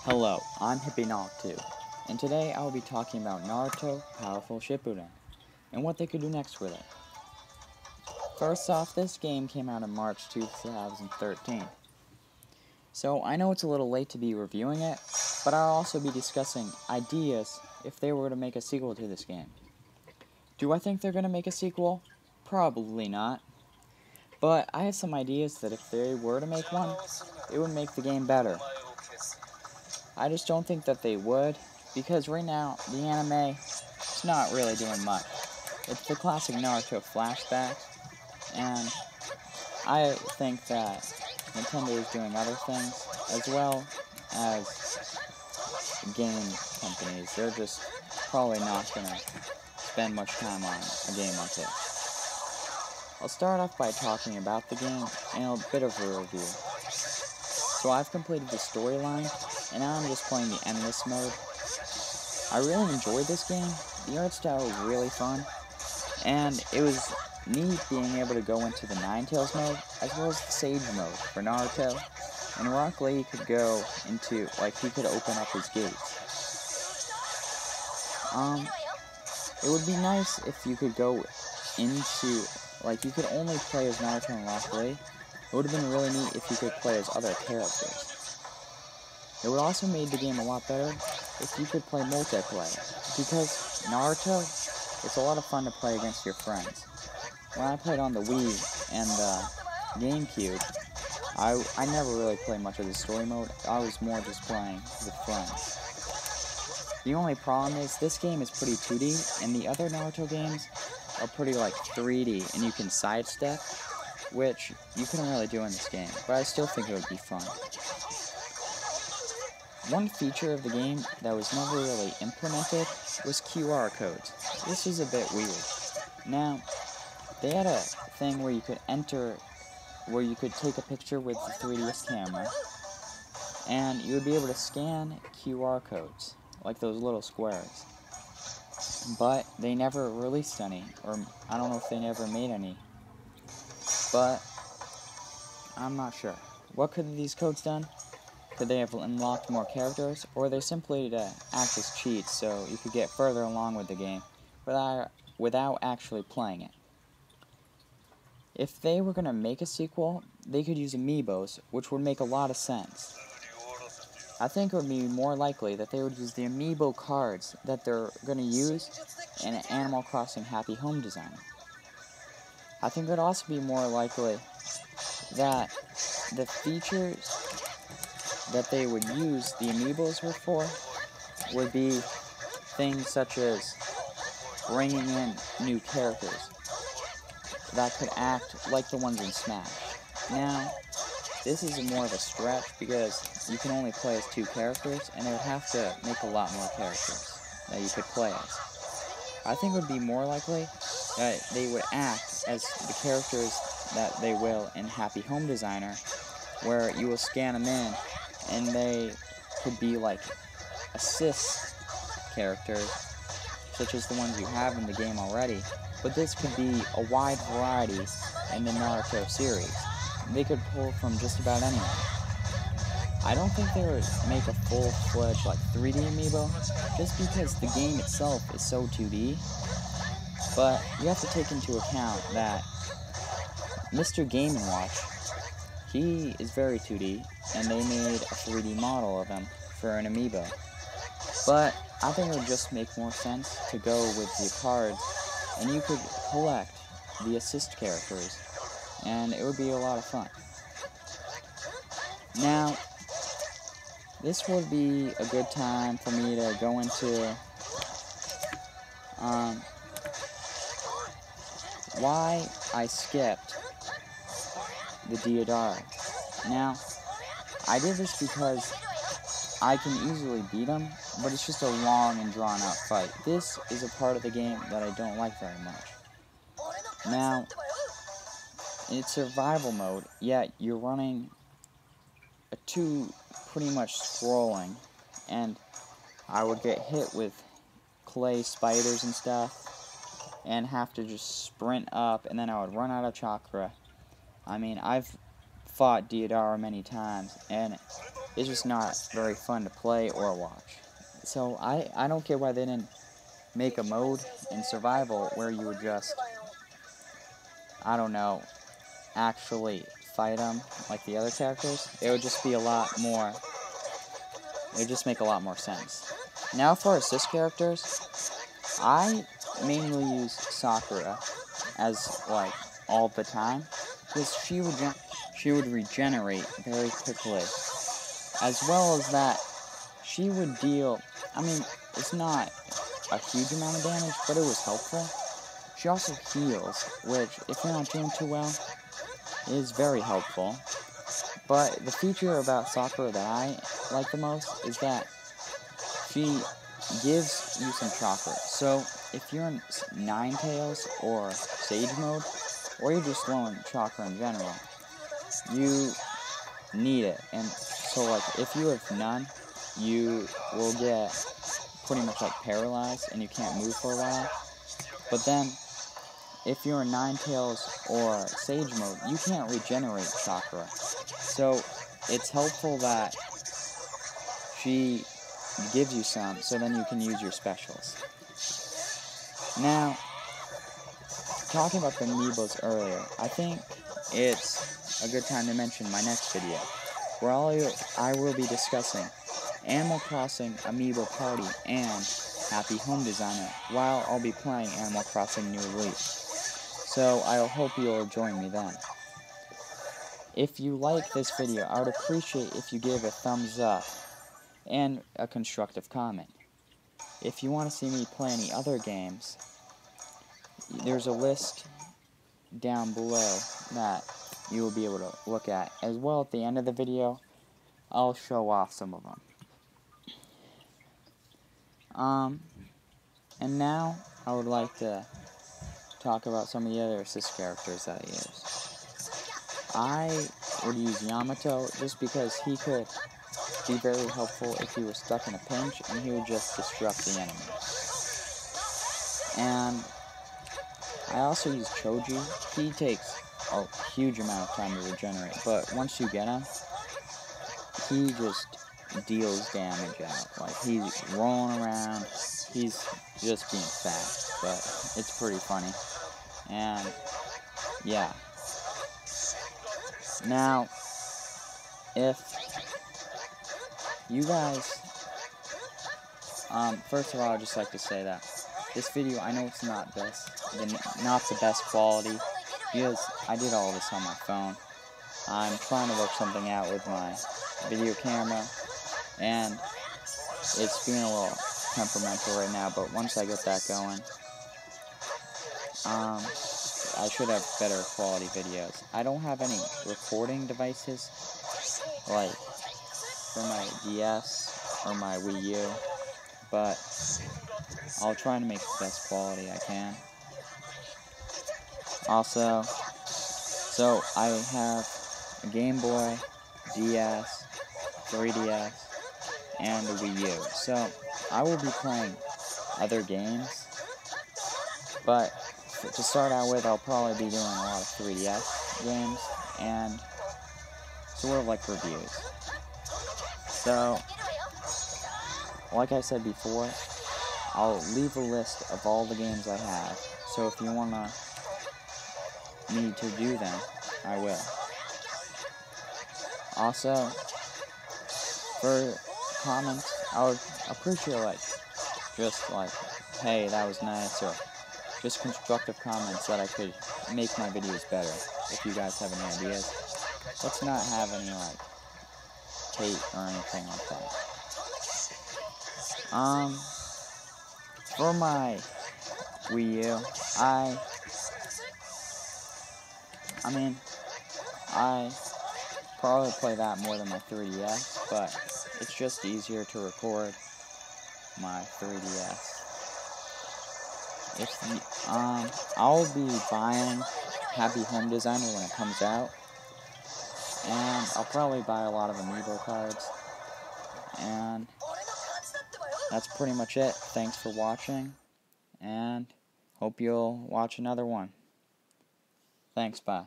Hello, I'm hippienolic 2, and today I will be talking about Naruto Powerful Shippuden, and what they could do next with it. First off, this game came out in March 2013, so I know it's a little late to be reviewing it, but I'll also be discussing ideas if they were to make a sequel to this game. Do I think they're going to make a sequel? Probably not, but I have some ideas that if they were to make one, it would make the game better. I just don't think that they would, because right now, the anime is not really doing much. It's the classic Naruto flashbacks, and I think that Nintendo is doing other things, as well as game companies. They're just probably not going to spend much time on a game like this. I'll start off by talking about the game and a bit of a review. So I've completed the storyline, and now I'm just playing the endless mode. I really enjoyed this game. The art style was really fun, and it was neat being able to go into the Ninetales mode, as well as the Sage mode for Naruto, and Rock Lee could go into, he could open up his gates. It would be nice if you could go into, you could only play as Naruto and Rock Lee. It would have been really neat if you could play as other characters. It would also make the game a lot better if you could play multiplayer, because Naruto, it's a lot of fun to play against your friends. When I played on the Wii and the GameCube, I never really played much of the story mode. I was more just playing with friends. The only problem is this game is pretty 2D, and the other Naruto games are pretty 3D, and you can sidestep, which you couldn't really do in this game, but I still think it would be fun. One feature of the game that was never really implemented was QR codes. This is a bit weird. Now, they had a thing where you could take a picture with the 3DS camera, and you would be able to scan QR codes, like those little squares. But they never released any, or I don't know if they never made any. But I'm not sure. What could these codes done? Could they have unlocked more characters, or are they simply to act as cheats so you could get further along with the game without actually playing it? If they were going to make a sequel, they could use Amiibos, which would make a lot of sense. I think it would be more likely that they would use the Amiibo cards that they're going to use in an Animal Crossing Happy Home Designer. I think it would also be more likely that the features that they would use the Amiibos for would be things such as bringing in new characters that could act like the ones in Smash. Now, this is more of a stretch because you can only play as 2 characters, and they would have to make a lot more characters that you could play as. I think it would be more likely that they would act as the characters that they will in Happy Home Designer, where you will scan them in, and they could be assist characters, such as the ones you have in the game already, but this could be a wide variety in the Naruto series. They could pull from just about anyone. I don't think they would make a full-fledged 3D amiibo, just because the game itself is so 2D, but you have to take into account that Mr. Game & Watch, he is very 2D, and they made a 3D model of him for an amiibo. But I think it would just make more sense to go with the cards, and you could collect the assist characters, and it would be a lot of fun. Now, this would be a good time for me to go into why I skipped the Deodara. Now, I did this because I can easily beat him, but it's just a long and drawn out fight. This is a part of the game that I don't like very much. Now, in survival mode, you're running a 2 pretty much scrolling, and I would get hit with clay spiders and stuff, and have to just sprint up, and then I would run out of chakra. I mean, I've fought Deodara many times, and it's just not very fun to play or watch. So I don't get why they didn't make a mode in survival where you would just, I don't know, actually fight them like the other characters. It would just be a lot more, it would just make a lot more sense. Now for assist characters, I mainly use Sakura as, like, all the time, because she would regenerate very quickly. As well as that, she would deal, I mean, it's not a huge amount of damage, but it was helpful. She also heals, which, if you're not doing too well, is very helpful. But the feature about Sakura that I like the most is that she gives you some chakra. So, if you're in Ninetales or Sage mode, or you're just low in chakra in general, you need it. And so, like, if you have none, you will get pretty much, like, paralyzed, and you can't move for a while. But then, if you're in Ninetales or Sage mode, you can't regenerate chakra. So, it's helpful that she gives you some, so then you can use your specials. Now, talking about the Amiibos earlier, I think it's a good time to mention my next video, where I will be discussing Animal Crossing Amiibo Party and Happy Home Designer, while I'll be playing Animal Crossing New Leaf. So I hope you'll join me then. If you like this video, I would appreciate if you gave a thumbs up and a constructive comment. If you want to see me play any other games, there's a list down below that you will be able to look at. As well, at the end of the video, I'll show off some of them. And now, I would like to talk about some of the other assist characters that I use. I would use Yamato just because he could be very helpful if he was stuck in a pinch, and he would just disrupt the enemy. And I also use Choji. He takes a huge amount of time to regenerate, but once you get him, he just deals damage out. Like, he's rolling around, he's just being fat, but it's pretty funny. And yeah. Now, if you guys, first of all, I'd just like to say that this video, I know it's not the best quality, because I did all this on my phone. I'm trying to work something out with my video camera, and it's being a little temperamental right now, but once I get that going, I should have better quality videos. I don't have any recording devices, like for my DS or my WiiU, but I'll try to make the best quality I can. Also, so I have a Gameboy, DS, 3DS, and a WiiU. So I will be playing other games, but to start out with, I'll probably be doing a lot of 3DS games and sort of like reviews. So, like I said before, I'll leave a list of all the games I have, so if you want me to do them, I will. Also, for comments, I would appreciate, like, hey, that was nice, or just constructive comments that I could make my videos better. If you guys have any ideas, let's not have any, like, hate or anything like that. For my WiiU, I probably play that more than my 3DS, but it's just easier to record my 3DS. I'll be buying Happy Home Designer when it comes out, and I'll probably buy a lot of Amiibo cards, and that's pretty much it. Thanks for watching, and hope you'll watch another one. Thanks, bye.